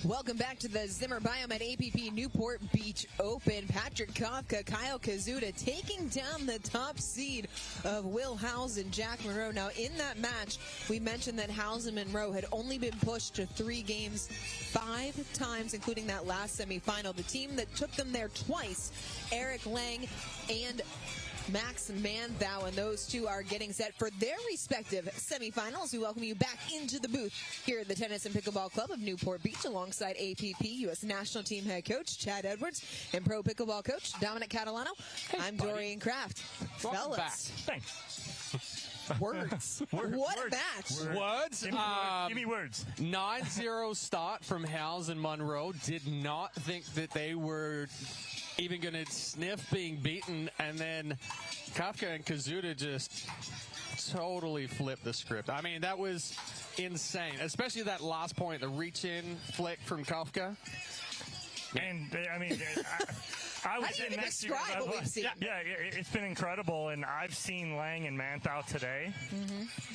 Welcome back to the Zimmer Biomet APP Newport Beach Open. Patrick Kafka, Kyle Kazuda taking down the top seed of Will Howes and Jack Monroe. Now, in that match, we mentioned that Howes and Monroe had only been pushed to 3 games 5 times, including that last semifinal. The team that took them there twice, Erick, Lange, and Max Manthou, and those two are getting set for their respective semifinals. We welcome you back into the booth here at the Tennis and Pickleball Club of Newport Beach alongside APP U.S. National Team Head Coach Chad Edwards and Pro Pickleball Coach Dominic Catalano. Hey, I'm buddy. Dorian Kraft. Welcome back. Thanks. Words. What a match. Words. Give me words. 9-0 start from Howes and Monroe. Did not think that they were even going to sniff being beaten, and then Kafka and Kazuda just totally flipped the script. I mean, that was insane, especially that last point, the reach-in flick from Kafka. And, I mean, I was in next year. Yeah, it's been incredible, and I've seen Lange and Manthou today.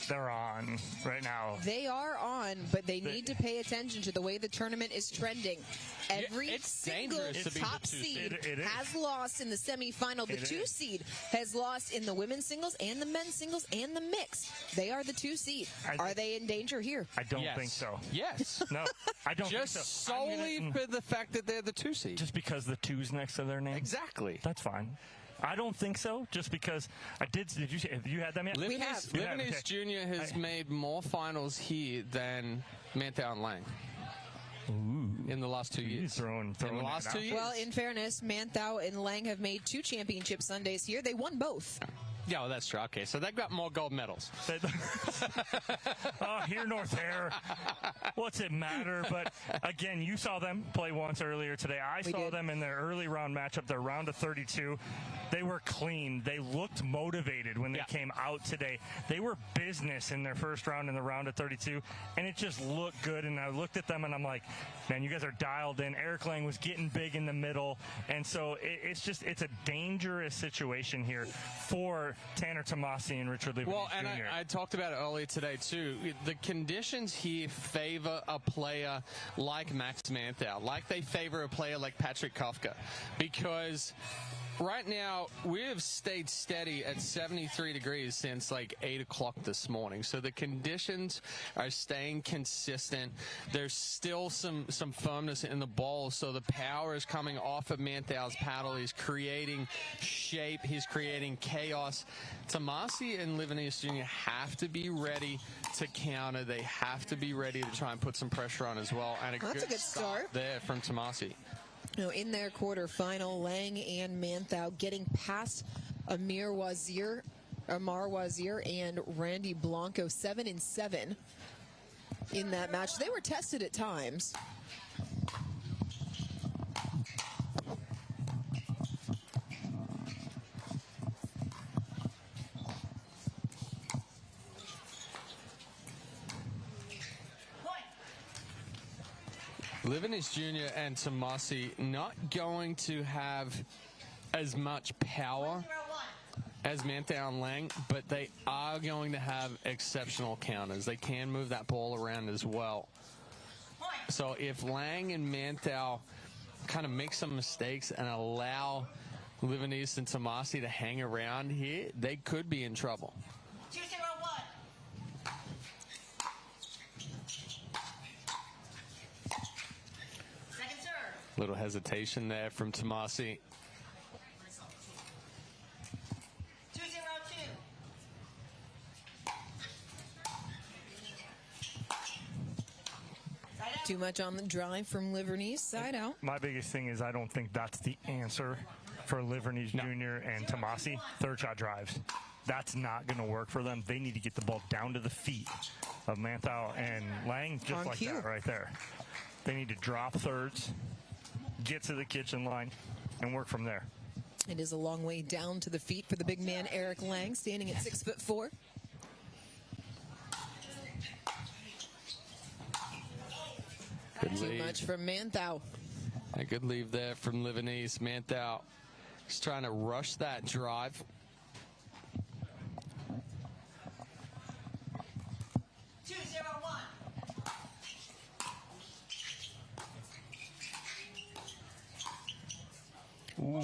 They're on right now. They are on, but they need to pay attention to the way the tournament is trending. Every single top seed has lost in the semifinal. The 2 seed has lost in the women's singles and the men's singles and the mix. They are the 2 seed. Are they in danger here? I don't think so. Yes. No, I don't think so. Just solely for the fact that they're the 2 seed. Just because the 2's next to their name? Exactly. That's fine. I don't think so, just because I did you say, have you had them yet? We have. Livornese Jr. has made more finals here than Manthou and Lange. In the last 2 years. In the last 2 years. Well, in fairness, Manthou and Lange have made 2 championship Sundays here. They won both. Yeah, well, that's true. Okay, so they've got more gold medals. Here nor there. What's it matter? But, again, you saw them play once earlier today. I saw them in their early round matchup, their round of 32. They were clean. They looked motivated when they came out today. They were business in their first round in the round of 32, and it just looked good. And I looked at them, and I'm like, man, you guys are dialed in. Erick Lange was getting big in the middle, and so it's a dangerous situation here for Tanner Tomassi and Richard Livornese Well, and Jr. I talked about it earlier today, too. The conditions here favor a player like Max Manthou, like they favor a player like Patrick Kafka, because right now we have stayed steady at 73 degrees since like 8 o'clock this morning. So the conditions are staying consistent. There's still some firmness in the ball. So the power is coming off of Manthou's paddle. He's creating shape. He's creating chaos. Tomassi and Livornese Jr. have to be ready to counter. They have to be ready to try and put some pressure on as well. And that's a good start there from Tomassi. In their quarterfinal, Lange and Manthou getting past Amar Wazir and Randy Blanco 7-7 in that match. They were tested at times. Livornese Jr. and Tomassi not going to have as much power as Manthou and Lange, but they are going to have exceptional counters. They can move that ball around as well. So if Lange and Manthou kind of make some mistakes and allow Livornese and Tomassi to hang around here, they could be in trouble. Little hesitation there from Tomassi. 2-0-2. Too much on the drive from Livornese, side out. My biggest thing is I don't think that's the answer for Livornese Jr. and Tomassi. Third shot drives. That's not going to work for them. They need to get the ball down to the feet of Manthou and Lange, just on like cue. that right there. They need to drop thirds, get to the kitchen line, and work from there. It is a long way down to the feet for the big man, Erick Lange, standing at 6'4". Too much from Manthou. A good leave there from Livornese. Manthou is trying to rush that drive.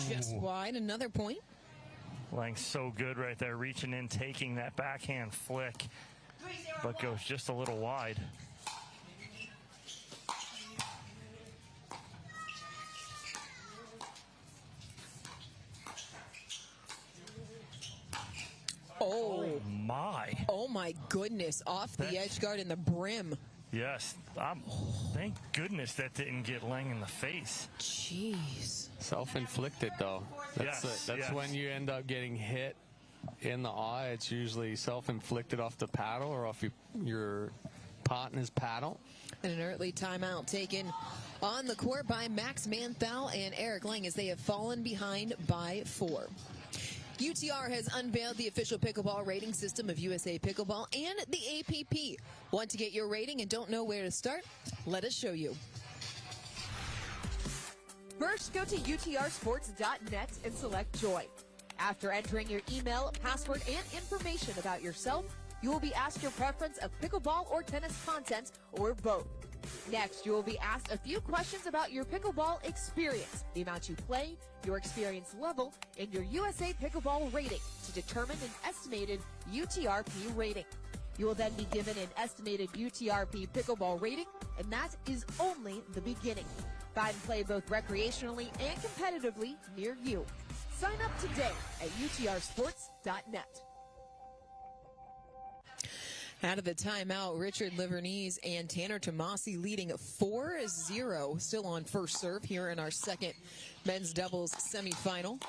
Just wide, another point. Lange's so good right there, reaching in, taking that backhand flick, but goes just a little wide. Oh my. Oh my goodness, off the edge guard and the brim. Yes, thank goodness that didn't get Lange in the face. Jeez. Self-inflicted, though. That's when you end up getting hit in the eye. It's usually self-inflicted off the paddle or off your partner's paddle. And an early timeout taken on the court by Max Manthou and Erick Lange as they have fallen behind by 4. UTR has unveiled the official pickleball rating system of USA Pickleball and the APP. Want to get your rating and don't know where to start? Let us show you. First, go to utrsports.net and select Join. After entering your email, password, and information about yourself, you will be asked your preference of pickleball or tennis content, or both. Next, you will be asked a few questions about your pickleball experience, the amount you play, your experience level, and your USA Pickleball rating to determine an estimated UTRP rating. You will then be given an estimated UTRP pickleball rating, and that is only the beginning. Find and play both recreationally and competitively near you. Sign up today at utrsports.net. Out of the timeout, Richard Livornese and Tanner Tomassi leading 4-0, still on first serve here in our second men's doubles semifinal.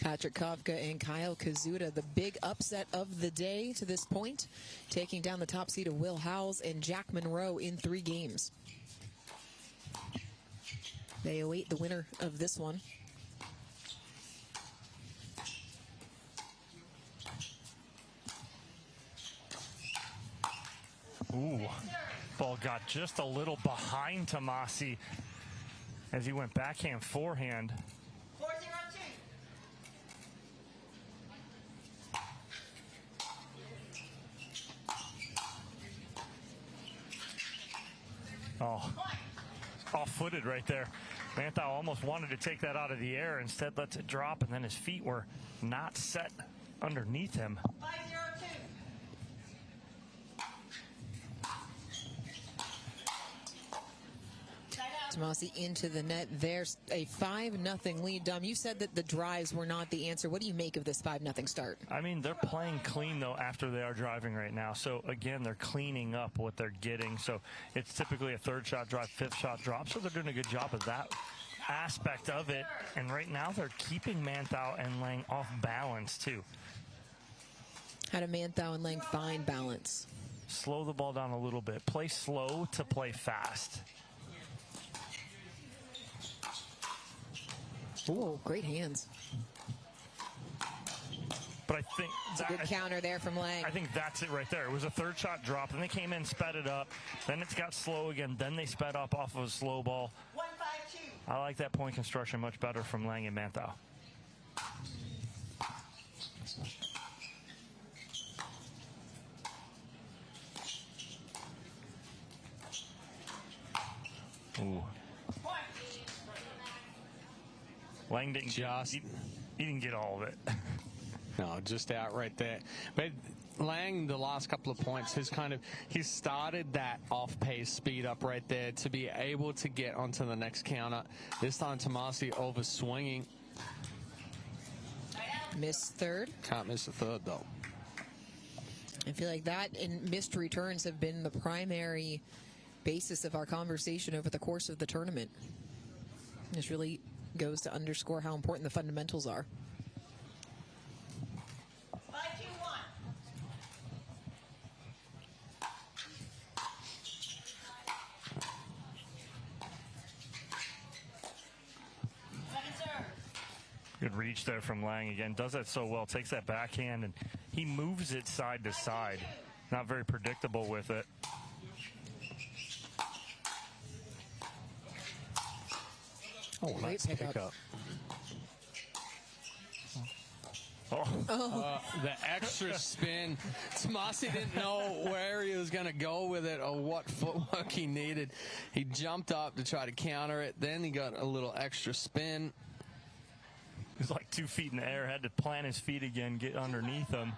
Patrick Kafka and Kyle Kazuda, the big upset of the day to this point, taking down the top seed of Will Howes and Jack Monroe in 3 games. They await the winner of this one. Ooh, ball got just a little behind Tomassi as he went backhand, forehand. 4-0-2. Oh, off-footed right there. Manthou almost wanted to take that out of the air, instead lets it drop, and then his feet were not set underneath him. 5-0-2. Tomassi into the net. There's a 5-0 lead. Dom, you said that the drives were not the answer. What do you make of this 5-0 start? I mean, they're playing clean, though, after they are driving right now. So, again, they're cleaning up what they're getting. So, it's typically a 3rd shot drive, 5th shot drop. So, they're doing a good job of that aspect of it. And right now, they're keeping Manthou and Lange off balance, too. How do Manthou and Lange find balance? Slow the ball down a little bit. Play slow to play fast. Oh, great hands. But I think it's a good counter there from Lange. I think that's it right there. It was a 3rd shot drop, and they came in, sped it up. Then it's got slow again. Then they sped up off of a slow ball. 1-5-2. I like that point construction much better from Lange and Manthou. Ooh. Lange didn't he didn't get all of it. No, just out right there. But Lange, the last couple of points, he started that off-pace speed up right there to be able to get onto the next counter. This time Tomassi over swinging. Missed 3rd. Can't miss the 3rd, though. I feel like that and missed returns have been the primary basis of our conversation over the course of the tournament. This really goes to underscore how important the fundamentals are. 5-2-1. Second serve. Good reach there from Lange again. Does that so well. Takes that backhand and he moves it side to side. Not very predictable with it. Oh, great pickup. Oh. The extra spin. Tomassi didn't know where he was was going to go with it or what footwork he needed. He jumped up to try to counter it. Then he got a little extra spin. He was like 2 feet in the air, had to plant his feet again, get underneath him.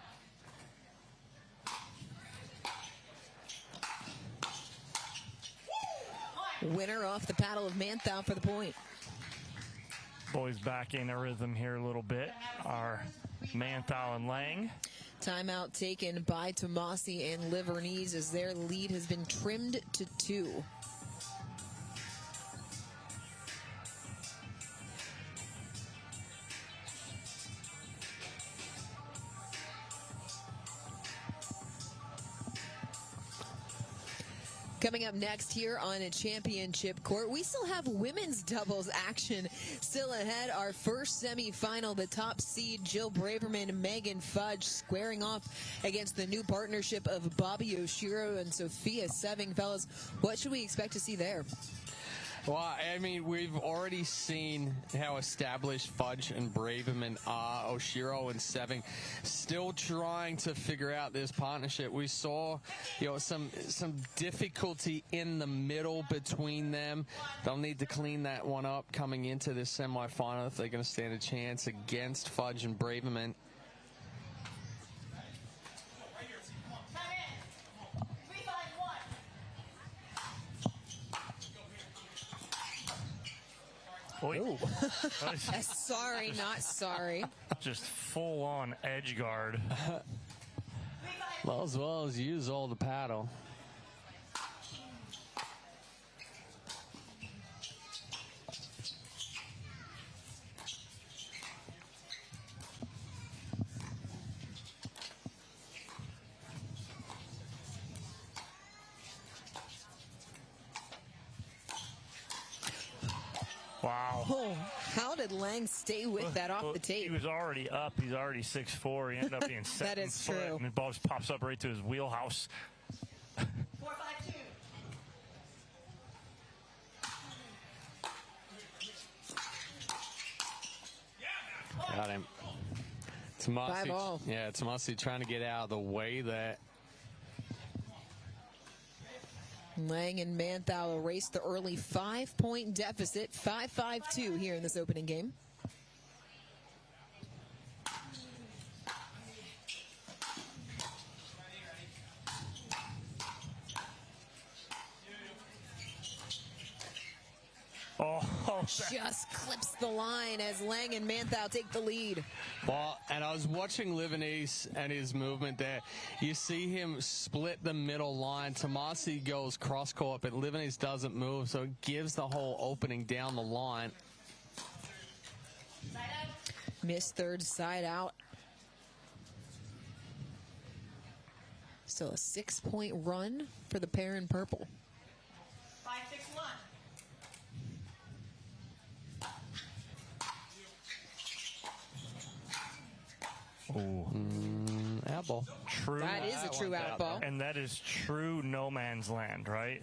Winner off the paddle of Manthou for the point. Boys back in a rhythm here a little bit. Our Manthou and Lange. Timeout taken by Tomassi and Livornese as their lead has been trimmed to 2. Coming up next here on a championship court, we still have women's doubles action still ahead. Our first semifinal, the top seed Jill Braverman and Megan Fudge squaring off against the new partnership of Bobby Oshiro and Sophia Seving. Fellas, what should we expect to see there? Well, I mean, we've already seen how established Fudge and Braverman are. Oshiro and Seving still trying to figure out this partnership. We saw, some difficulty in the middle between them. They'll need to clean that one up coming into this semifinal if they're going to stand a chance against Fudge and Braverman. Sorry, not sorry. Just full-on edge guard. Well, as well as use all the paddle. Wow. Oh, how did Lange stay with that off the tape? He was already up. He's already 6'4". He ended up being 7 That is foot, true. and the ball just pops up right to his wheelhouse. 4-5-2. Got him. Five all. Yeah, Tomassi trying to get out of the way there. Lange and Manthou erased the early 5-point deficit, 5-5-2 here in this opening game. Just clips the line as Lange and Manthou take the lead. Well, and I was watching Livornese and his movement there. You see him split the middle line. Tomassi goes cross-court, but Livornese doesn't move, so it gives the whole opening down the line. Missed third side out. Still a 6-point run for the pair in purple. 5-6-1. Out ball. True. That is a true out ball. And that is true no man's land, right?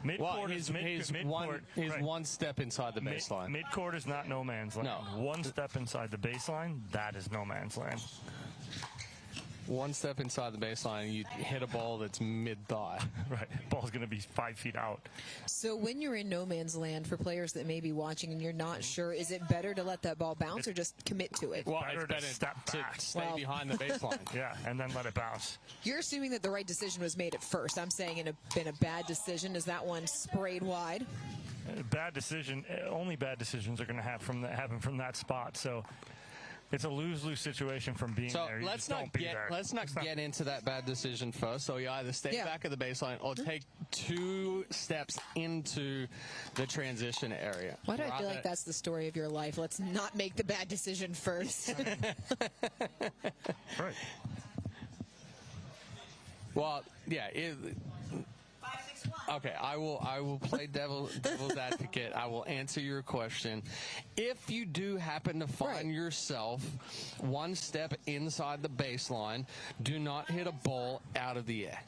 Midcourt is midcourt. He's Right. one step inside the baseline. Midcourt is not no man's land. No. One step inside the baseline, that is no man's land. One step inside the baseline, you hit a ball that's mid-thigh. Right. Ball's going to be 5 feet out. So when you're in no man's land, for players that may be watching and you're not sure, is it better to let that ball bounce or just commit to it? Well, Better it's better to step back. to stay behind the baseline. Yeah, and then let it bounce. You're assuming that the right decision was made at first. I'm saying in a bad decision. Is that one sprayed wide? Bad decision. Only bad decisions are going to happen from that spot. So it's a lose-lose situation from being So there. You let's just not don't be get there. let's not get into that bad decision first. So you either stay back of the baseline or take 2 steps into the transition area. Why do I feel like that's the story of your life? Let's not make the bad decision first. Right. Well, yeah. 5-6-1. Okay, I will play devil's advocate. I will answer your question. If you do happen to find yourself 1 step inside the baseline, do not hit a ball out of the air.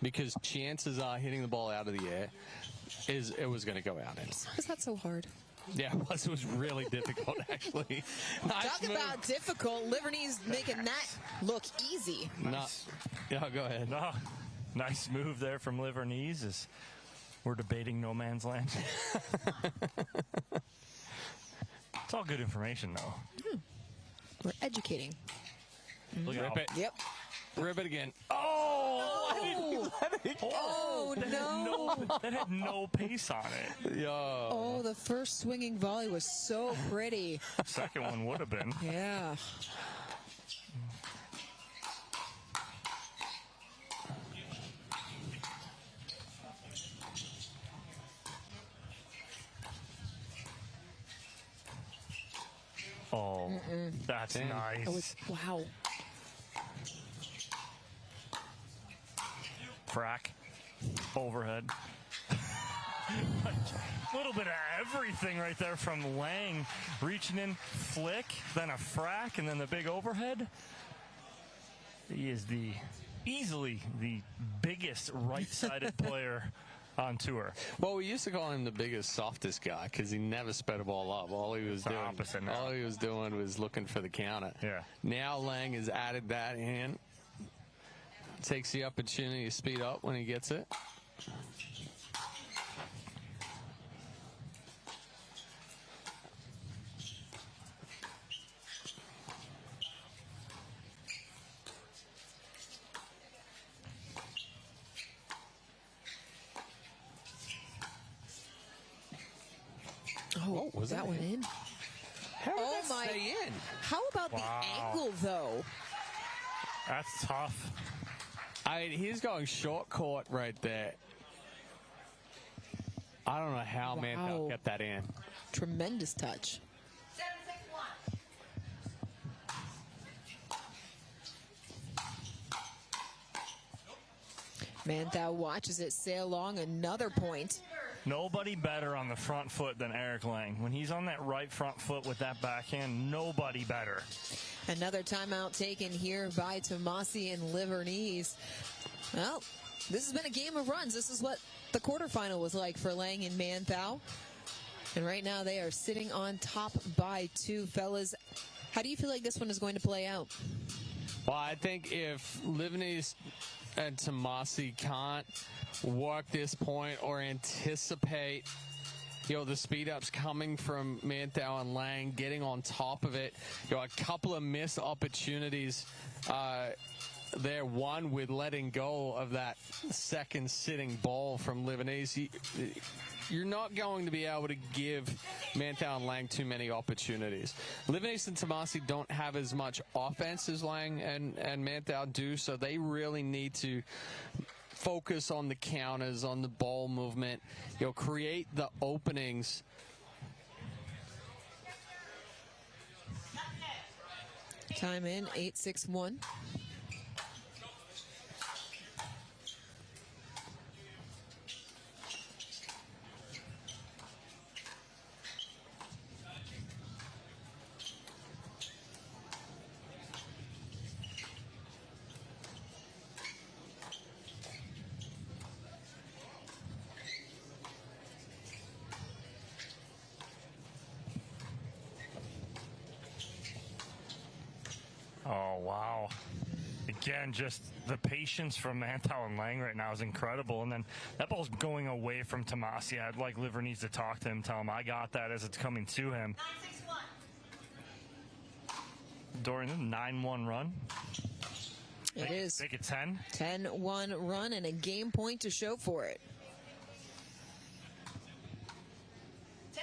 Because chances are hitting the ball out of the air it was going to go out in. Why is that so hard? Yeah, it was really difficult, actually. Talk about difficult. Livornese making that look easy. No. Yeah, go ahead. No. Nice move there from Livornese as we're debating no man's land. It's all good information, though. We're educating. Look at Rip it. Yep. Rip it again. Oh! No. That had no pace on it. Yo. Oh, the first swinging volley was so pretty. Second one would have been. Yeah. Oh, that's nice. Wow. Frack. Overhead. A little bit of everything right there from Lange. Reaching in, flick, then a frack, and then the big overhead. He is easily the biggest right-sided player on tour. Well, we used to call him the biggest, softest guy because he never sped a ball up. All he was doing was looking for the counter. Yeah. Now Lange has added that in. Takes the opportunity to speed up when he gets it. Oh, was that that one in? How did that my! stay in? How about the angle, though? That's tough. He's going short court right there. I don't know how Manthou kept that in. Tremendous touch. 7-6-1. Manthou watches it sail along. Another point. Nobody better on the front foot than Erick Lange. When he's on that right front foot with that backhand, nobody better. Another timeout taken here by Tomassi and Livornese. Well, this has been a game of runs. This is what the quarterfinal was like for Lange and Manthou. And right now they are sitting on top by 2. Fellas, how do you feel like this one is going to play out? Well, I think if Livornese and Tomassi can't work this point or anticipate, the speed ups coming from Manthou and Lange, getting on top of it, a couple of missed opportunities there. One with letting go of that second sitting ball from Livornese. You're not going to be able to give Manthou and Lange too many opportunities. Livornese and Tomassi don't have as much offense as Lange and Manthou do, so they really need to focus on the counters, on the ball movement, create the openings. Time in, 8-6-1. Oh, wow. Again, just the patience from Manthou and Lange right now is incredible. And then that ball's going away from Tomassi. I'd like Livornese to talk to him, tell him I got that as it's coming to him. 9-6-1. During the 9-1 run. It is. Make it 10. 10-1 run and a game point to show for it. 10-6-1.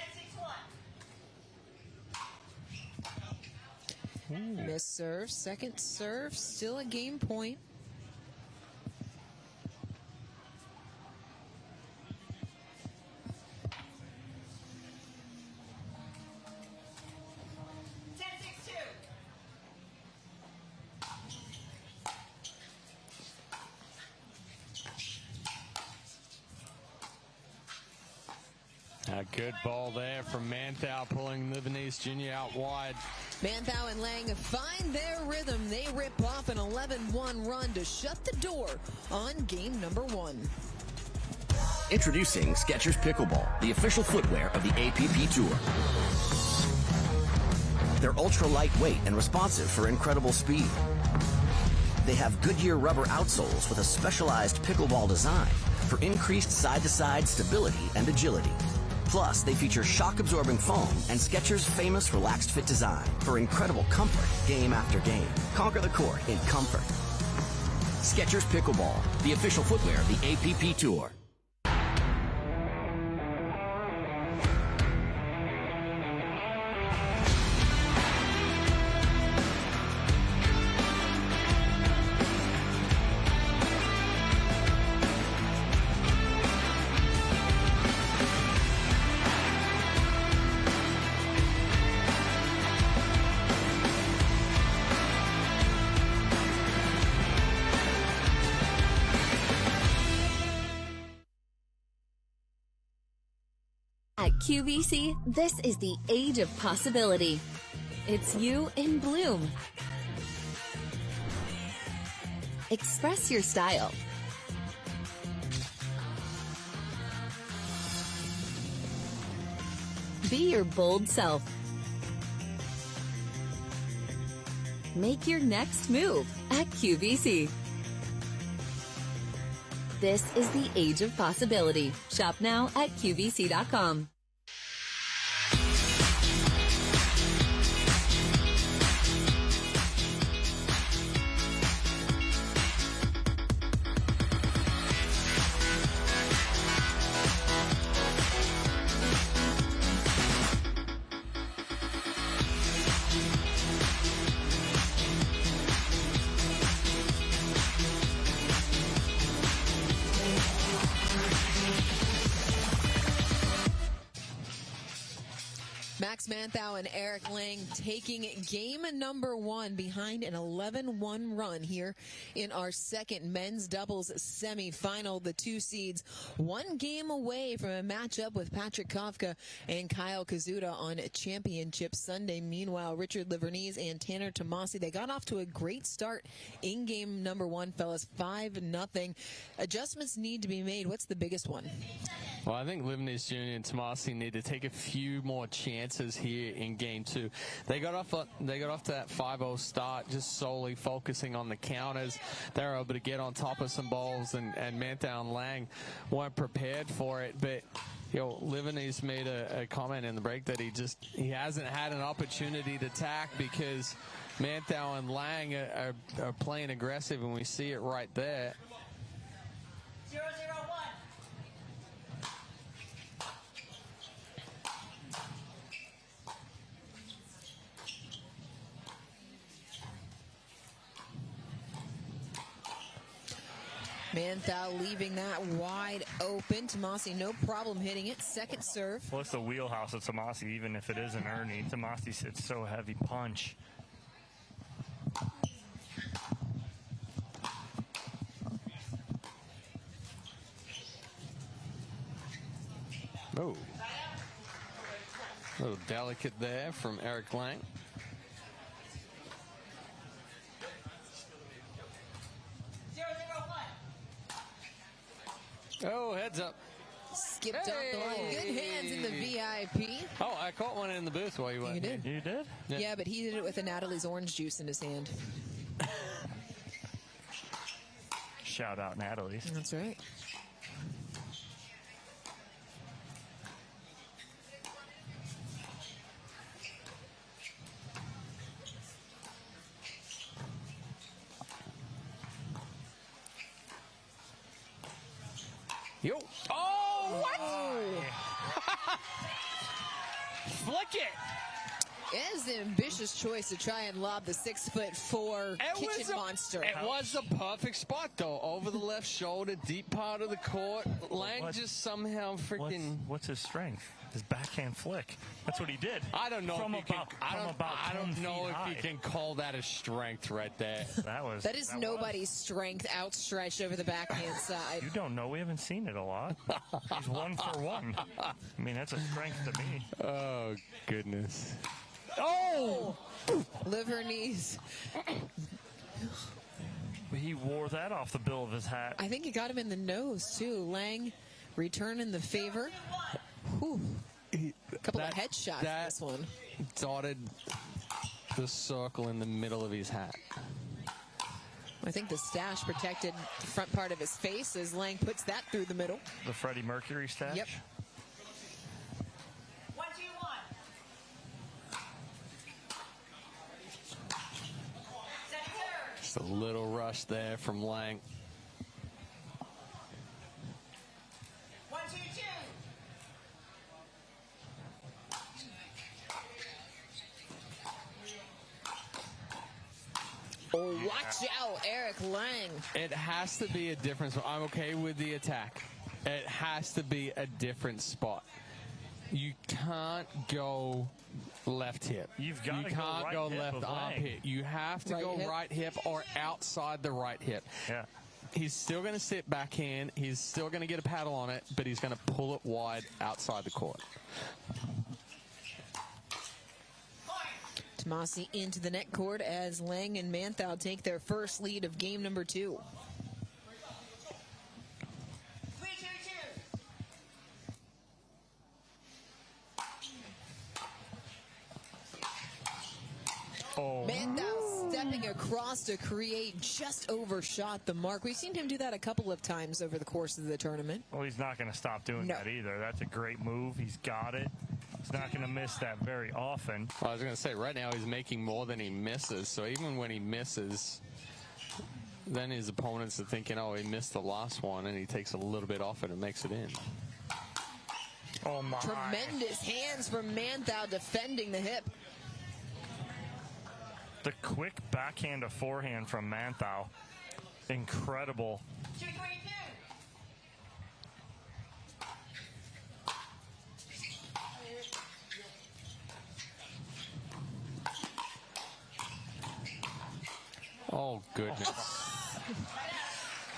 Miss serve, second serve, still a game point. A good ball there from Manthou, pulling Livornese Jr. out wide. Manthou and Lange find their rhythm. They rip off an 11-1 run to shut the door on game number 1. Introducing Skechers Pickleball, the official footwear of the APP Tour. They're ultra lightweight and responsive for incredible speed. They have Goodyear rubber outsoles with a specialized pickleball design for increased side-to-side stability and agility. Plus, they feature shock-absorbing foam and Skechers' famous Relaxed Fit design for incredible comfort game after game. Conquer the court in comfort. Skechers Pickleball, the official footwear of the APP Tour. At QVC, this is the age of possibility. It's you in bloom. Express your style. Be your bold self. Make your next move at QVC. This is the age of possibility. Shop now at QVC.com. Manthou and Erick Lange taking game number 1 behind an 11-1 run here in our second men's doubles semifinal. The two seeds 1 game away from a matchup with Patrick Kafka and Kyle Kazuda on Championship Sunday. Meanwhile, Richard Livornese and Tanner Tomassi, they got off to a great start in game number 1, fellas, 5-0. Adjustments need to be made. What's the biggest one? Well, I think Livornese Jr. and Tomassi need to take a few more chances here in game 2. They got off to that 5-0 start, just solely focusing on the counters. They were able to get on top of some balls, and Manthou and Lange weren't prepared for it. But Livornese made a comment in the break that he hasn't had an opportunity to attack because Manthou and Lange are playing aggressive, and we see it right there. 0-0-1. Manthou leaving that wide open. Tomassi, no problem hitting it. Second serve. Well, it's the wheelhouse of Tomassi, even if it is an Ernie. Tomassi sits so heavy punch. Oh. A little delicate there from Erick Lange. Oh, heads up. Skipped off the line. Good hands in the VIP. Oh, I caught one in the booth while you went. You did. You did? Yeah, but he did it with a Natalie's orange juice in his hand. Shout out Natalie's. That's right. Yo. Oh, what? Flick it. It is an ambitious choice to try and lob the 6'4" kitchen monster. It was a perfect spot, though. Over the left shoulder, deep part of the court. Lange just somehow freaking... What's his strength? His backhand flick. That's what he did. I don't know from if you about, can, I don't know if you can call that a strength right there. That is nobody's strength outstretched over the backhand side. You don't know. We haven't seen it a lot. He's 1 for 1. I mean, that's a strength to me. Oh, goodness. Oh! Livornese. He wore that off the bill of his hat. I think it got him in the nose, too. Lange returning the favor. Whew. A couple of headshots this one. Dotted the circle in the middle of his hat. I think the stash protected the front part of his face as Lange puts that through the middle. The Freddie Mercury stash? Yep. 1-2-1. Center. Just a little rush there from Lange. 1-2-2. Oh, watch out, Erick Lange. It has to be a difference. I'm okay with the attack. It has to be a different spot. You can't go left hip. You can't right go hip left of arm Lange. hip. You have to Right go hip. right hip or outside the right hip. Yeah. He's still going to sit backhand. He's still going to get a paddle on it, but he's going to pull it wide outside the court. Tomassi into the net court as Lange and Manthou take their first lead of game number 2. 3-2-2. Oh. Manthou stepping across to create, just overshot the mark. We've seen him do that a couple of times over the course of the tournament. Well, he's not going to stop doing No. that either. That's a great move. He's got it. He's not going to miss that very often. Well, I was going to say, right now he's making more than he misses. So even when he misses, then his opponents are thinking, oh, he missed the last one, and he takes a little bit off it and makes it in. Oh, my. Tremendous hands from Manthou defending the hip. The quick backhand to forehand from Manthou. Incredible. 2-3-2. Oh, goodness.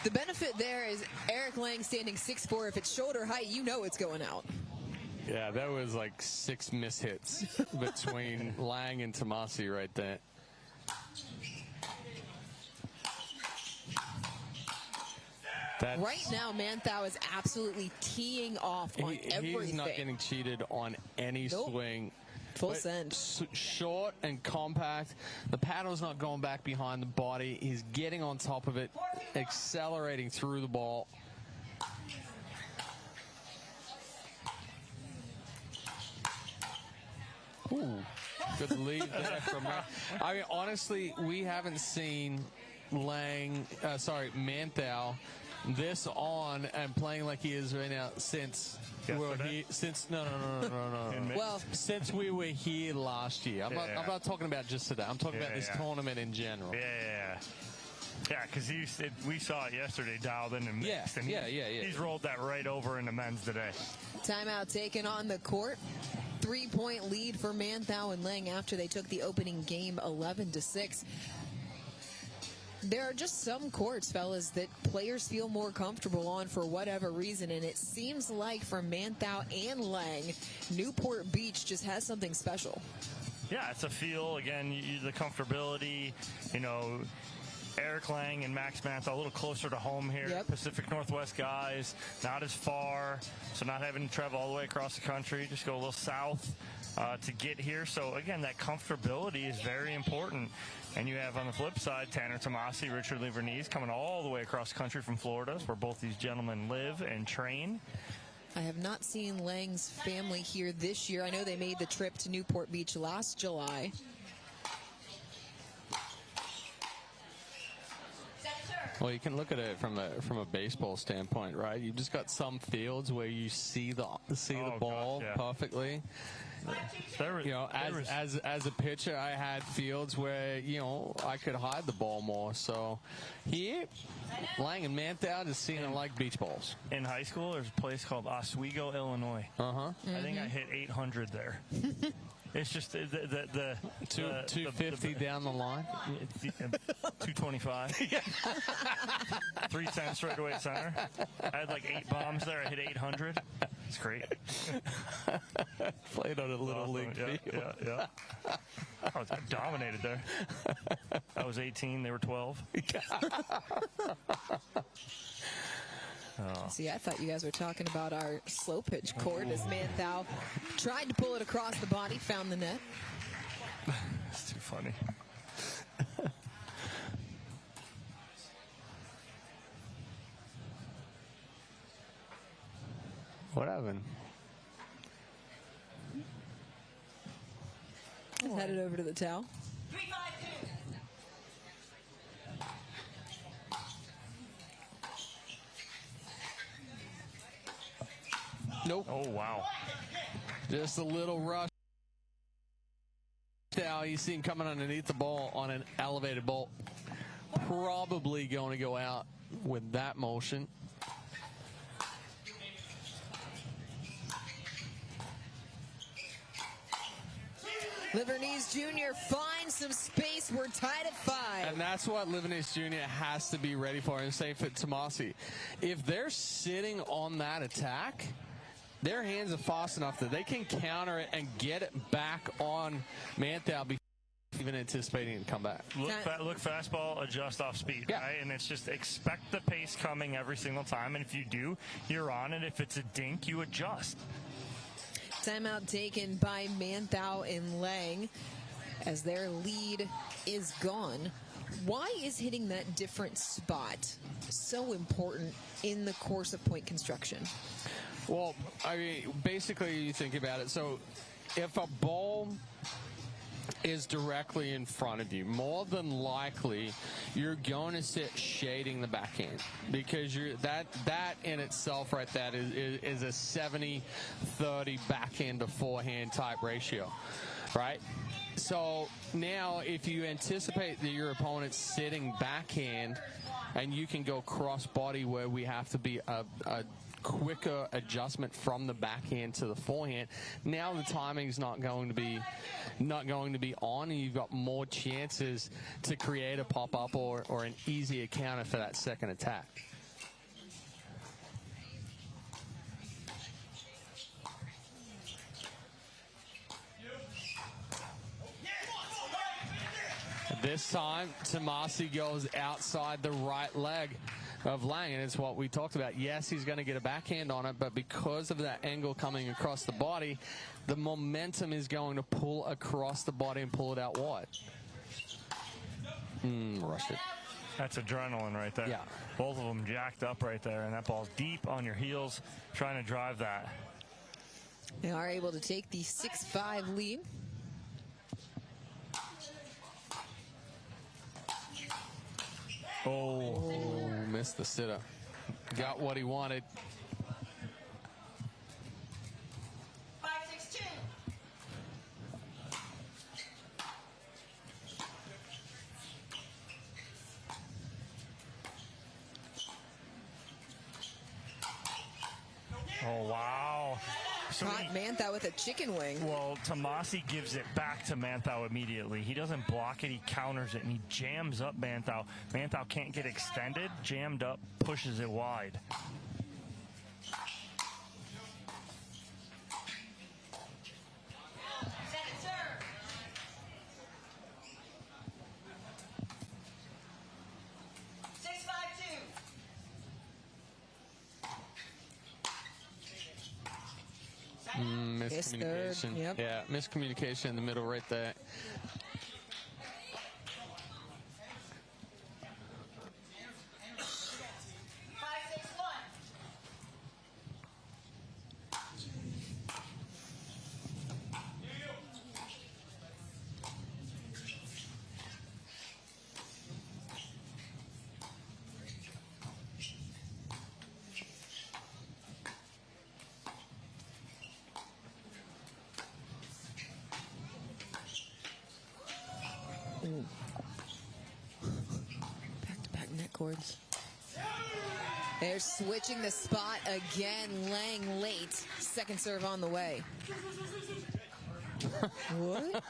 The benefit there is Erick Lange standing 6'4". If it's shoulder height, you know it's going out. Yeah, that was like 6 mishits between Lange and Tomassi right there. Right now, Manthou is absolutely teeing off on everything. He's not getting cheated on any swing. Full But send. Short and compact. The paddle's not going back behind the body. He's getting on top of it, accelerating through the ball. Ooh, good lead there from I mean, honestly, we haven't seen Manthou this on and playing like he is right now since since we were here last year. I'm not talking about just today. I'm talking about this tournament in general. Yeah, because we saw it yesterday, dialed in and mixed. And he's rolled that right over into men's today. Timeout taken on the court. 3-point lead for Manthou and Lange after they took the opening game 11-6. There are just some courts, fellas, that players feel more comfortable on for whatever reason, and it seems like for Manthou and Lange, Newport Beach just has something special. Yeah, it's a feel. Again, the comfortability, Erick Lange and Max Manthou a little closer to home here. Yep. Pacific Northwest guys, not as far, so not having to travel all the way across the country, just go a little south to get here. So, again, that comfortability is very important. And you have on the flip side, Tanner Tomassi, Richard Livornese coming all the way across the country from Florida, where both these gentlemen live and train. I have not seen Lange's family here this year. I know they made the trip to Newport Beach last July. Well, you can look at it from a baseball standpoint, right? You've just got some fields where you see the ball perfectly. As a pitcher, I had fields where I could hide the ball more. So here, Lange and Manthou just seem like beach balls. In high school, there's a place called Oswego, Illinois. I think I hit 800 there. It's just the 250 down the line. 225. 310 straightaway center. I had like 8 bombs there. I hit 800. It's great. Played on a little league field. Yeah. I dominated there. I was 18. They were 12. See, I thought you guys were talking about our slow pitch court as Manthou tried to pull it across the body, found the net. It's too funny. What happened? Just headed over to the towel. 3-5-2. Nope. Oh, wow. Just a little rush. Now you see him coming underneath the ball on an elevated ball. Probably going to go out with that motion. Livornese Jr. finds some space. We're tied at 5. And that's what Livornese Jr. has to be ready for. And same for Tomassi. If they're sitting on that attack, their hands are fast enough that they can counter it and get it back on Manthou before even anticipating it to come back. Look fastball, adjust off speed, yeah. Right? And it's just expect the pace coming every single time. And if you do, you're on it. If it's a dink, you adjust. Timeout taken by Manthou and Lange as their lead is gone. Why is hitting that different spot so important in the course of point construction? Well, I mean, basically you think about it. So if a ball is directly in front of you, more than likely you're going to sit shading the backhand, because that in itself right that is a 70-30 backhand to forehand type ratio, right? So now if you anticipate that your opponent's sitting backhand and you can go cross body where we have to be a quicker adjustment from the backhand to the forehand, now the timing's not going to be on, and you've got more chances to create a pop-up or an easier counter for that second attack. This time Tomassi goes outside the right leg of Lange, and it's what we talked about. Yes, he's going to get a backhand on it, but because of that angle coming across the body, the momentum is going to pull across the body and pull it out wide. Rushed it. That's adrenaline right there. Yeah. Both of them jacked up right there, and that ball's deep on your heels trying to drive that. They are able to take the 6-5 lead. Oh, missed the sitter. Got what he wanted. 5-6-2. Oh, wow. So Caught Manthou with a chicken wing. Well, Tomassi gives it back to Manthou immediately. He doesn't block it, he counters it, and he jams up Manthou. Manthou can't get extended, jammed up, pushes it wide. Second serve. Miscommunication. Yep. Yeah, miscommunication in the middle right there. Back-to-back net cords. They're switching the spot again. Lange late. Second serve on the way. What?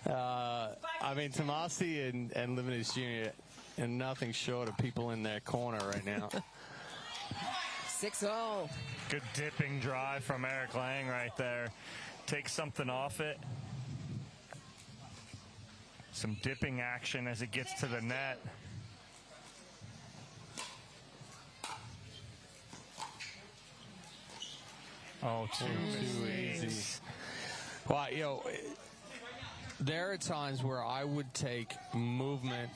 I mean, Tomassi and Livornese Jr. and nothing short of people in their corner right now. 6-0. Good dipping drive from Erick Lange right there. Takes something off it. Some dipping action as it gets to the net. Oh, too easy. Well, you know, there are times where I would take movement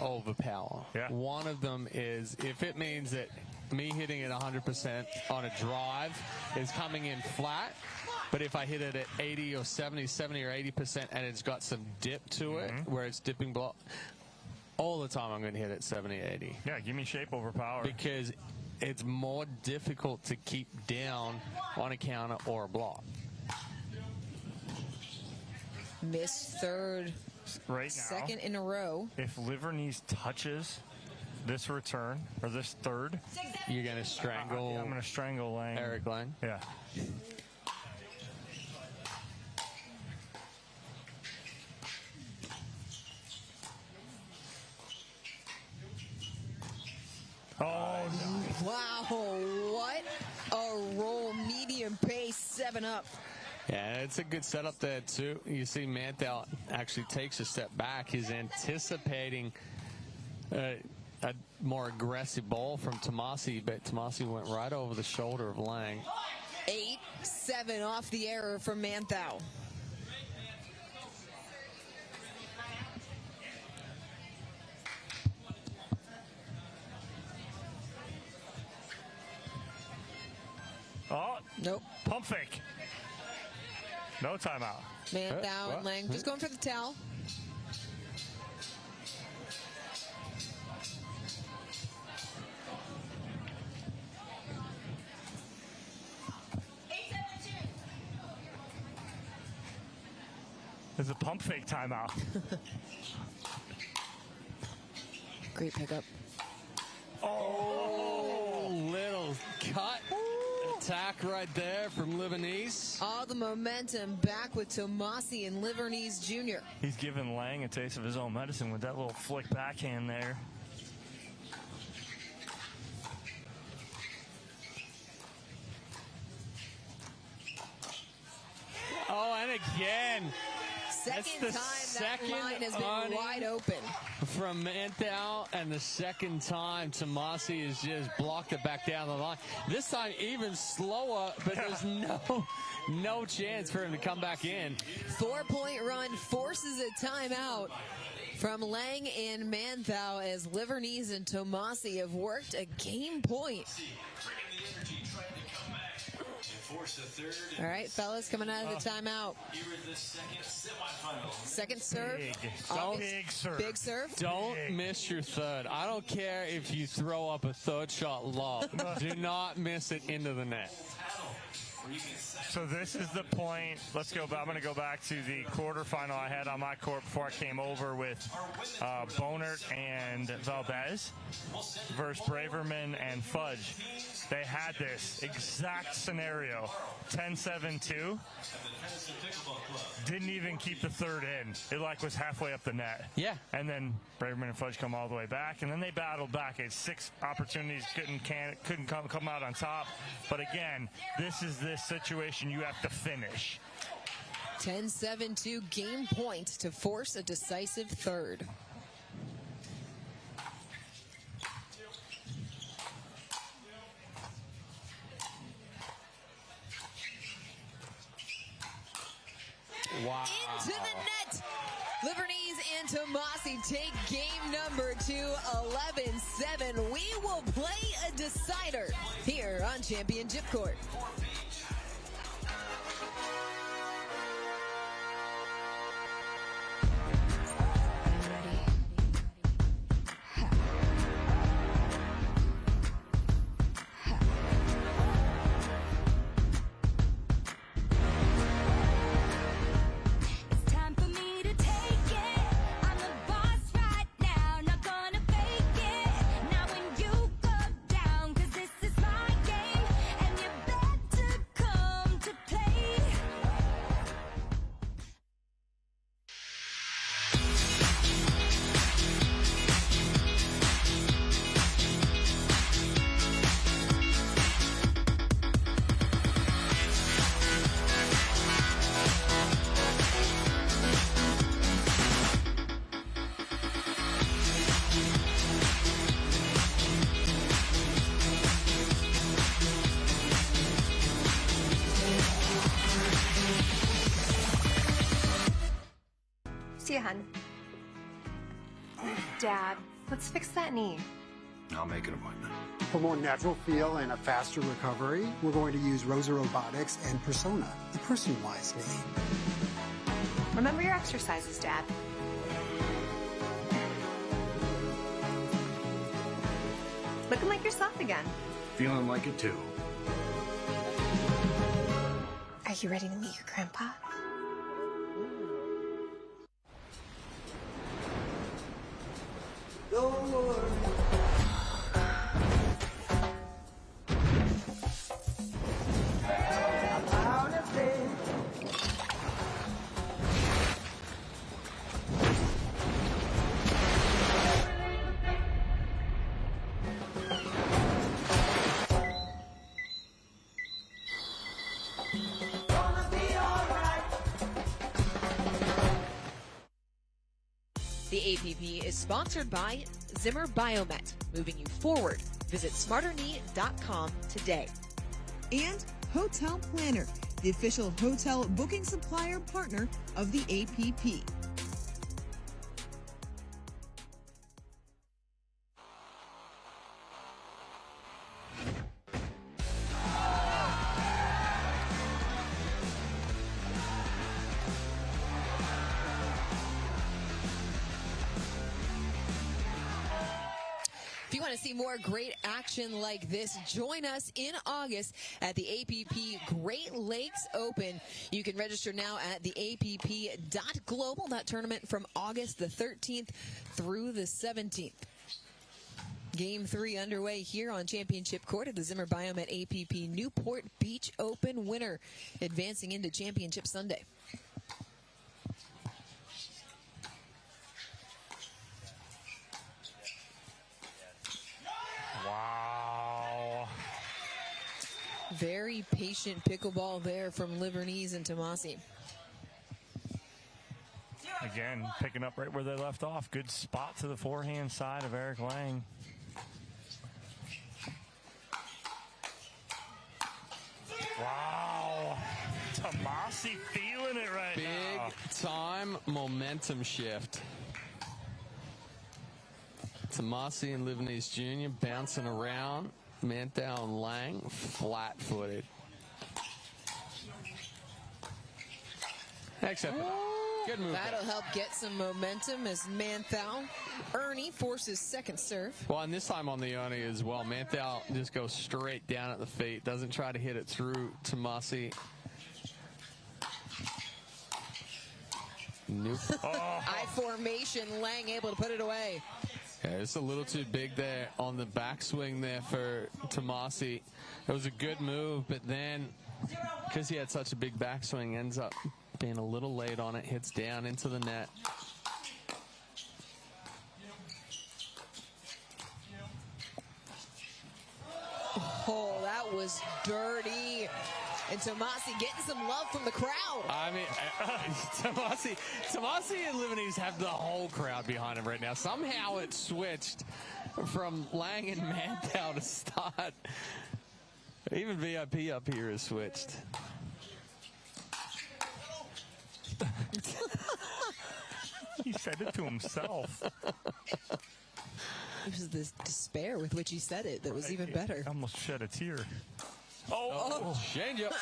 over power. Yeah. One of them is if it means that me hitting it 100% on a drive is coming in flat. But if I hit it at 80 or 70 or 80% and it's got some dip to it, where it's dipping block, all the time I'm going to hit it 70, 80. Yeah, give me shape over power. Because it's more difficult to keep down on a counter or a block. Missed third right now, second in a row. If Livornese touches this return, or this third, you're going to strangle. I'm going to strangle Lange. Erick Lange. Yeah. Oh, wow, what a roll. Medium pace, 7-up. Yeah, it's a good setup there, too. You see Manthou actually takes a step back. He's anticipating a more aggressive ball from Tomassi, but Tomassi went right over the shoulder of Lange. 8-7 off the error from Manthou. Oh, nope. Pump fake. No timeout. Manthou and Lange just going for the towel. There's a pump fake timeout. Great pickup. Oh, little cut. Attack right there from Livornese. All the momentum back with Tomassi and Livornese Jr. He's giving Lange a taste of his own medicine with that little flick backhand there. Oh, and again. Second time that line has been wide open. From Manthou, and the second time Tomassi has just blocked it back down the line. This time even slower, but there's no chance for him to come back in. 4-point run forces a timeout from Lange and Manthou as Livornese and Tomassi have worked a game point. All right, fellas, coming out of the timeout. Second serve. Big serve. Don't miss your third. I don't care if you throw up a third shot lob. Do not miss it into the net. So this is the point. Let's go. I'm going to go back to the quarterfinal I had on my court before I came over with Bonert and Valdez versus Braverman and Fudge. They had this exact scenario, 10-7-2. Didn't even keep the third in. It was halfway up the net. Yeah. And then Braverman and Fudge come all the way back, and then they battled back. It's 6 opportunities, couldn't come out on top. But again, this is this situation you have to finish. 10-7-2 game point to force a decisive third. Wow. Into the net. Livornese and Tomassi take game number 2, 11-7. We will play a decider here on Championship Court. See you, hun. Dad, let's fix that knee. I'll make an appointment. For more natural feel and a faster recovery, we're going to use Rosa Robotics and Persona, the personalized knee. Remember your exercises, Dad. Looking like yourself again. Feeling like it too. Are you ready to meet your grandpa? Don't worry. The APP is sponsored by Zimmer Biomet, moving you forward. Visit smarterknee.com today. And Hotel Planner, the official hotel booking supplier partner of the APP. If you want to see more great action like this, join us in August at the APP Great Lakes Open. You can register now at the APP.global. That tournament from August the 13th through the 17th. Game 3 underway here on Championship Court at the Zimmer Biomet APP Newport Beach Open. Winner advancing into Championship Sunday. Wow. Very patient pickleball there from Livornese and Tomassi. Again, picking up right where they left off. Good spot to the forehand side of Erick Lange. Wow. Tomassi feeling it right now. Big time momentum shift. Tomassi and Livornese Jr. bouncing around. Manthou and Lange flat-footed. Except good move. That'll help get some momentum as Manthou. Ernie forces second serve. Well, and this time on the Ernie as well. Manthou just goes straight down at the feet. Doesn't try to hit it through Tomassi. Newport. Eye formation. Lange able to put it away. Yeah, it's a little too big there on the backswing there for Tomassi. It was a good move, but then because he had such a big backswing, ends up being a little late on it, hits down into the net. Oh, that was dirty. And Tomassi getting some love from the crowd. I mean, Tomassi and Livornese have the whole crowd behind him right now. Somehow it switched from Lange and Manthou to start. Even VIP up here is switched. He said it to himself. It was this despair with which he said it that was even better. I almost shed a tear. Change up.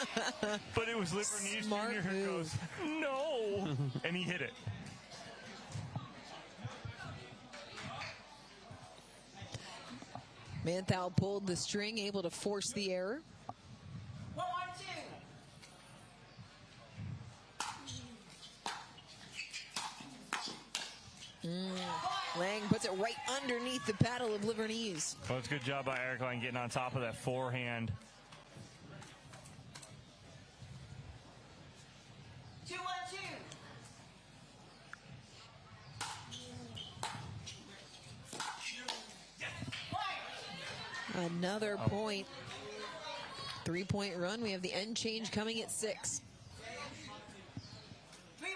But it was Livornese Smart Jr. who goes, no, and he hit it. Manthou pulled the string, able to force the error. 1-2. Lange puts it right underneath the paddle of Livornese. Well, it's a good job by Erick Lange getting on top of that forehand. 2-1-2. Another point. 3-point run. We have the end change coming at 6. 3-1-2.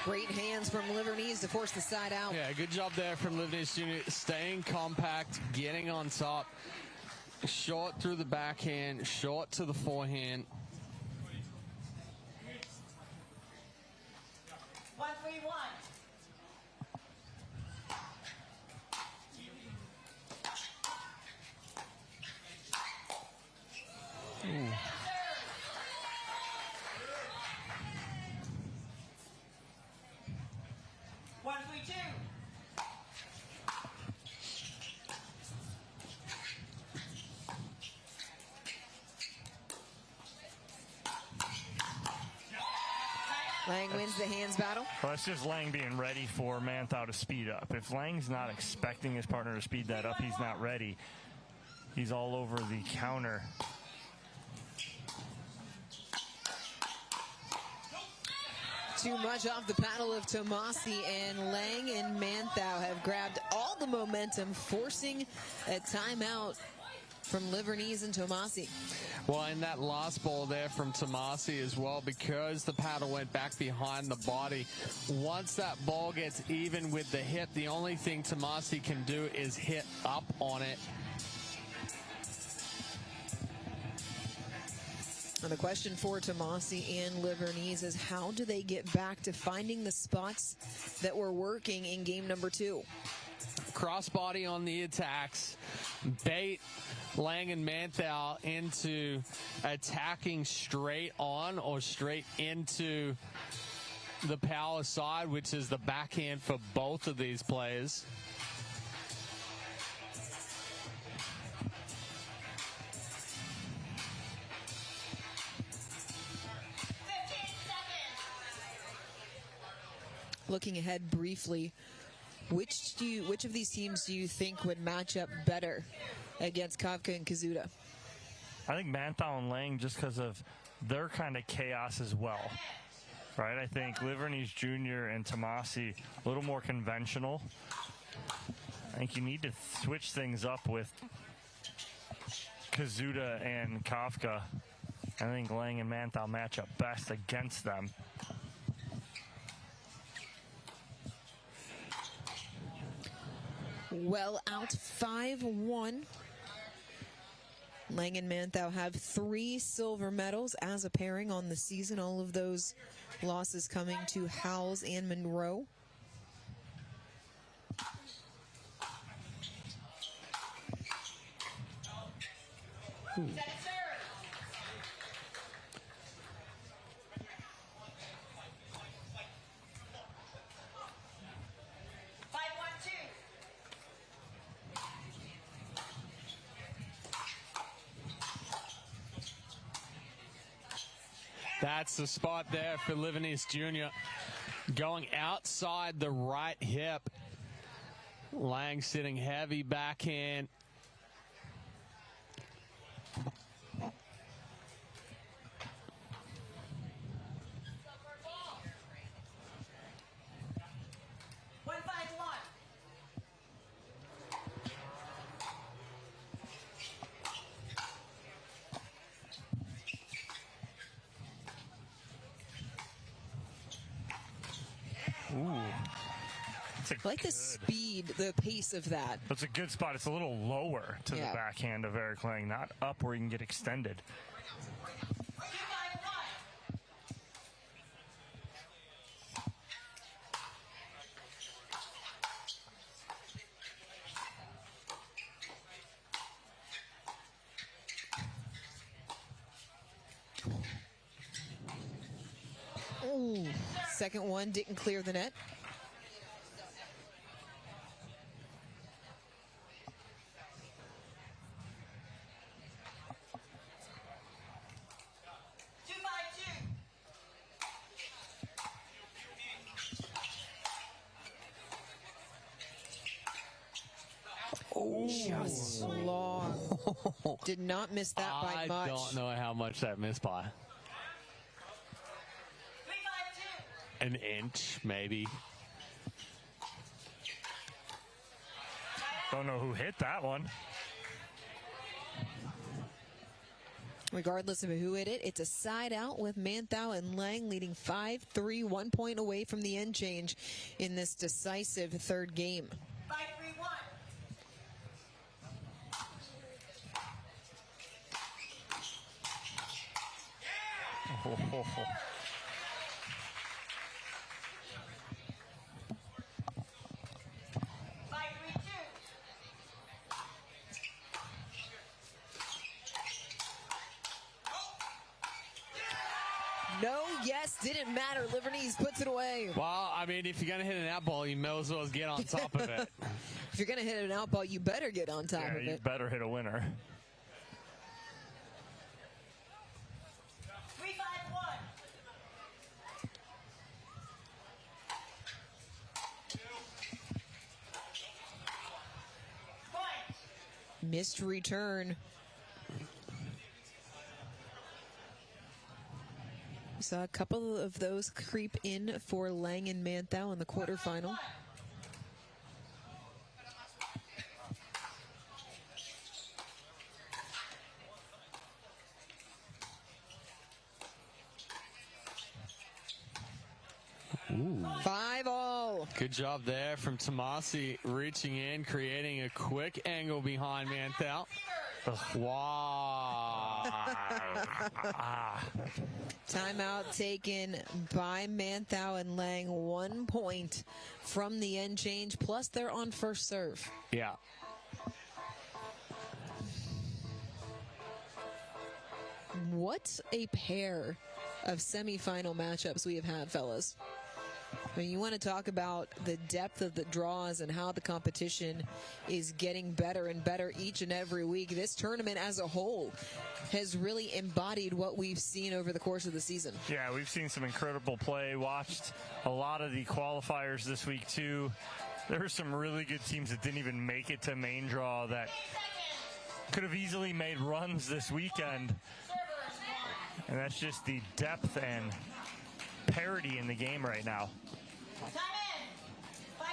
Great hands from Livornese to force the side out. Yeah, good job there from Livornese Junior. Staying compact, getting on top. Short through the backhand, short to the forehand. 1-3-1. Ooh. 1-3-2. Lange wins the hands battle. Well, that's just Lange being ready for Manthou to speed up. If Lange's not expecting his partner to speed that up, he's not ready. He's all over the counter. Too much off the paddle of Tomassi, and Lange and Manthou have grabbed all the momentum, forcing a timeout from Livornese and Tomassi. Well, and that last ball there from Tomassi as well, because the paddle went back behind the body. Once that ball gets even with the hit, the only thing Tomassi can do is hit up on it. And the question for Tomassi and Livornese is, how do they get back to finding the spots that were working in game number 2? Crossbody on the attacks, bait Lange and Manthou into attacking straight on or straight into the power side, which is the backhand for both of these players. Looking ahead briefly, which of these teams do you think would match up better against Kafka and Kazuda? I think Manthou and Lange, just because of their kind of chaos as well. Right? I think Livornese Jr. and Tomassi a little more conventional. I think you need to switch things up with Kazuda and Kafka. I think Lange and Manthou match up best against them. Well, out 5-1. Lange and Manthou have 3 silver medals as a pairing on the season. All of those losses coming to Howells and Monroe. Ooh. That's the spot there for Livornese Jr. Going outside the right hip. Lange sitting heavy backhand. Ooh. I like the speed, the pace of that. That's a good spot. It's a little lower to the backhand of Erick Lange, not up where you can get extended. Ooh. Second one didn't clear the net. Just long. Did not miss that by much. I don't know how much that missed by. An inch, maybe. Don't know who hit that one. Regardless of who hit it, it's a side out with Manthou and Lange leading 5-3, 1 point away from the end change in this decisive third game. 5-3-1. No, yes, didn't matter. Livornese puts it away. Well, I mean, if you're going to hit an out ball, you may as well get on top of it. If you're going to hit an out ball, you better get on top of it. You better hit a winner. 3-5-1. Missed return. We saw a couple of those creep in for Lange and Manthou in the quarterfinal. Ooh. 5-all. Good job there from Tomassi, reaching in, creating a quick angle behind Manthou. Wow. Timeout taken by Manthou and Lange. 1 point from the end change, plus they're on first serve. Yeah. What a pair of semifinal matchups we have had, fellas. I mean, you want to talk about the depth of the draws and how the competition is getting better and better each and every week. This tournament as a whole has really embodied what we've seen over the course of the season. Yeah, we've seen some incredible play. Watched a lot of the qualifiers this week, too. There were some really good teams that didn't even make it to main draw that could have easily made runs this weekend. And that's just the depth and parity in the game right now. Time in. 5-5-1.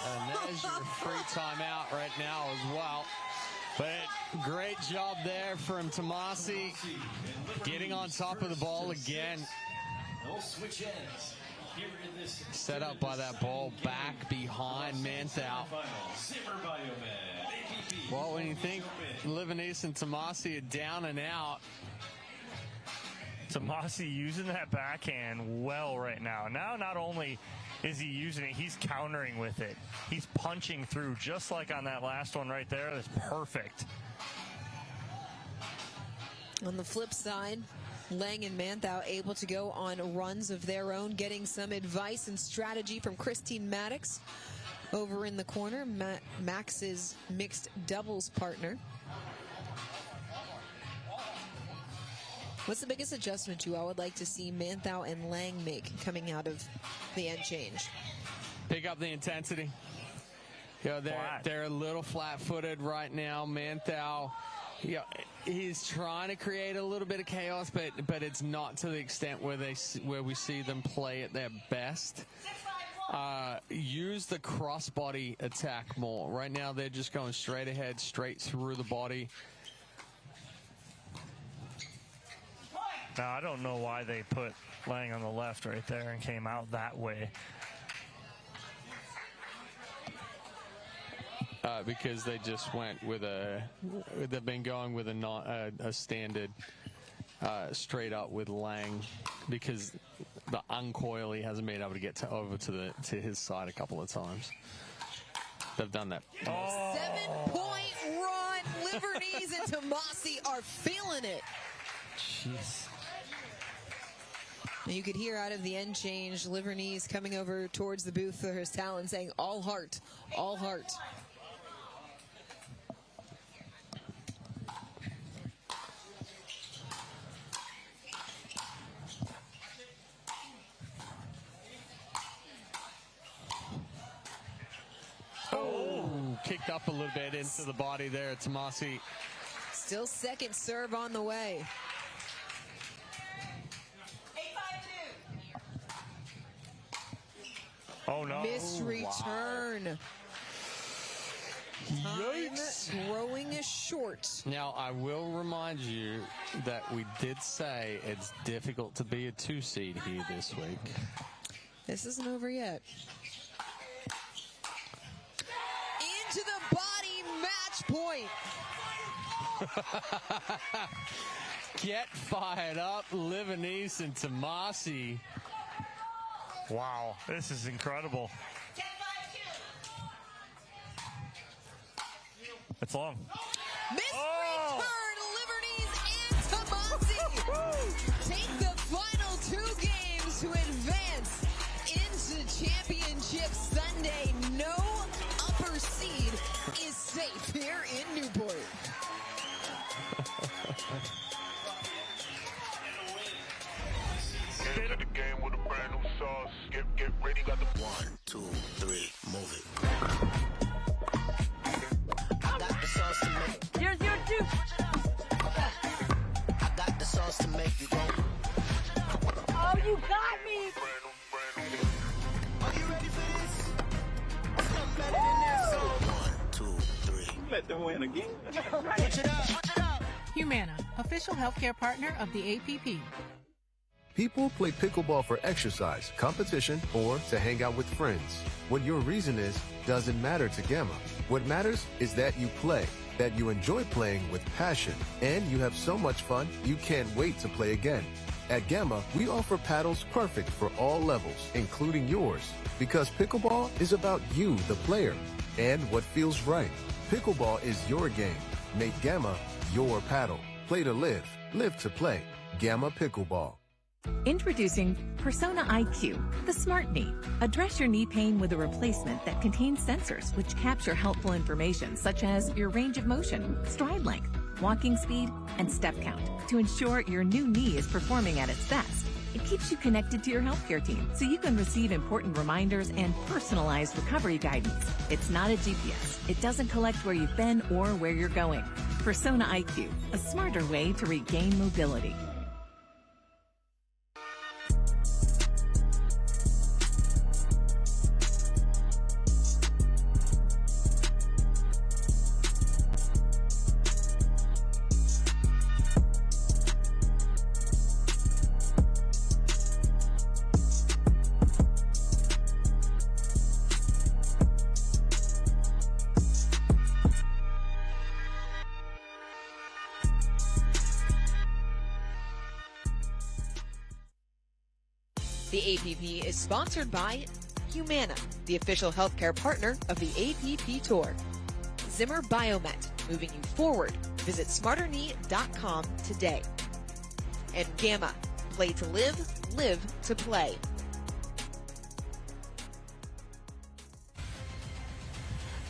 And there's your free timeout right now as well. But great job there from Tomassi, getting on top of the ball again. Set up by that ball back behind Manthou. Well, when you think Livornese and Tomassi are down and out, Tomassi using that backhand well right now. Now, not only is he using it, he's countering with it. He's punching through, just like on that last one right there. That's perfect. On the flip side, Lange and Manthou able to go on runs of their own, getting some advice and strategy from Christine Maddox over in the corner, Max's mixed doubles partner. What's the biggest adjustment you all would like to see Manthou and Lange make coming out of the end change? Pick up the intensity. You know, they're a little flat-footed right now. Manthou, he's trying to create a little bit of chaos, but it's not to the extent where we see them play at their best. Use the cross-body attack more. Right now, they're just going straight ahead, straight through the body. Now, I don't know why they put Lange on the left right there and came out that way. Because they just went with they've been going with a standard straight up with Lange, because the uncoil he hasn't been able to get over to his side a couple of times. They've done that. Oh. 7-point run. Livornese and Tomassi are feeling it. Jeez. You could hear out of the end change, Livornese coming over towards the booth for his talent, saying, all heart, all heart. kicked up a little bit into the body there, Tomassi. Still second serve on the way. 8-5-2. Oh, no. Missed return. Time throwing is short. Now, I will remind you that we did say it's difficult to be a 2-seed here this week. This isn't over yet. Into the body, match point. Get fired up, Livornese and Tomassi. Wow, this is incredible. 10-5-2. It's long. Missed return, Livornese and Tomassi take the final 2 games to advance into Championship Sunday. No upper seed is safe here in Newport. Into the game with a brand new sauce. Get ready, got the 1, 2, 3, move it. I got the sauce to make. Here's your juice. I got the sauce to make you go. Oh, you got me. Are you ready for this? I'm better than this. 1, 2, 3. Let them win again. Switch it up. Switch it up. Humana, official healthcare partner of the APP. People play pickleball for exercise, competition, or to hang out with friends. What your reason is doesn't matter to Gamma. What matters is that you play, that you enjoy playing with passion, and you have so much fun you can't wait to play again. At Gamma, we offer paddles perfect for all levels, including yours, because pickleball is about you, the player, and what feels right. Pickleball is your game. Make Gamma your paddle. Play to live, live to play. Gamma Pickleball. Introducing Persona IQ, the smart knee. Address your knee pain with a replacement that contains sensors which capture helpful information such as your range of motion, stride length, walking speed, and step count to ensure your new knee is performing at its best. It keeps you connected to your healthcare team so you can receive important reminders and personalized recovery guidance. It's not a GPS. It doesn't collect where you've been or where you're going. Persona IQ, a smarter way to regain mobility. The APP is sponsored by Humana, the official healthcare partner of the APP Tour. Zimmer Biomet, moving you forward. Visit smarterknee.com today. And Gamma, play to live, live to play.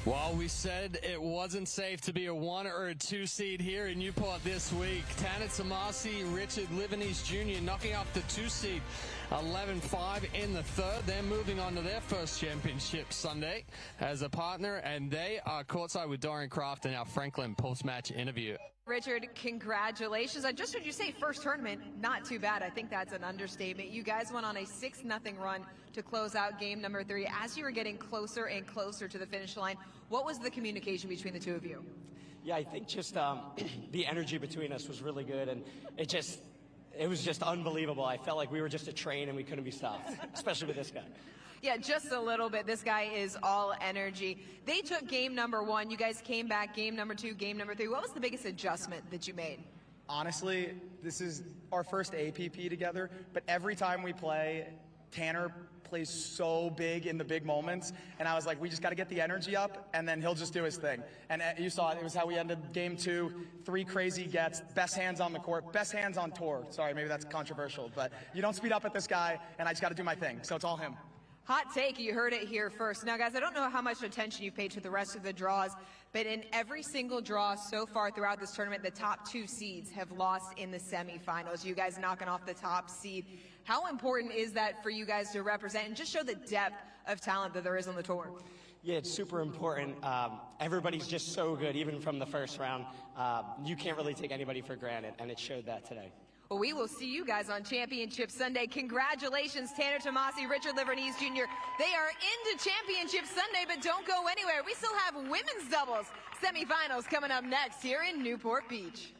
Well, we said it wasn't safe to be a 1 or a 2 seed here in Newport this week. Tanner Tomassi, Richard Livornese Jr. knocking off the 2 seed 11-5 in the third. They're moving on to their first championship Sunday as a partner, and they are courtside with Dorian Kraft in our Franklin post-match interview. Richard, congratulations. I just heard you say first tournament, not too bad. I think that's an understatement. You guys went on a 6-0 run to close out game number 3. As you were getting closer and closer to the finish line, what was the communication between the two of you? Yeah, I think just the energy between us was really good, and it was just unbelievable. I felt like we were just a train and we couldn't be stopped, especially with this guy. Yeah, just a little bit. This guy is all energy. They took game number 1. You guys came back game number 2, game number 3. What was the biggest adjustment that you made? Honestly, this is our first APP together, but every time we play, Tanner plays so big in the big moments, and I was like, we just got to get the energy up, and then he'll just do his thing. And you saw it was how we ended game 2, 3 crazy gets, best hands on the court, best hands on tour. Sorry, maybe that's controversial, but you don't speed up at this guy, and I just got to do my thing, so it's all him. Hot take, you heard it here first. Now, guys, I don't know how much attention you paid to the rest of the draws, but in every single draw so far throughout this tournament, the top 2 seeds have lost in the semifinals. You guys knocking off the top seed. How important is that for you guys to represent and just show the depth of talent that there is on the tour? Yeah, it's super important. Everybody's just so good, even from the first round. You can't really take anybody for granted, and it showed that today. Well, we will see you guys on Championship Sunday. Congratulations, Tanner Tomassi, Richard Livornese Jr. They are into Championship Sunday, but don't go anywhere. We still have women's doubles semifinals coming up next here in Newport Beach.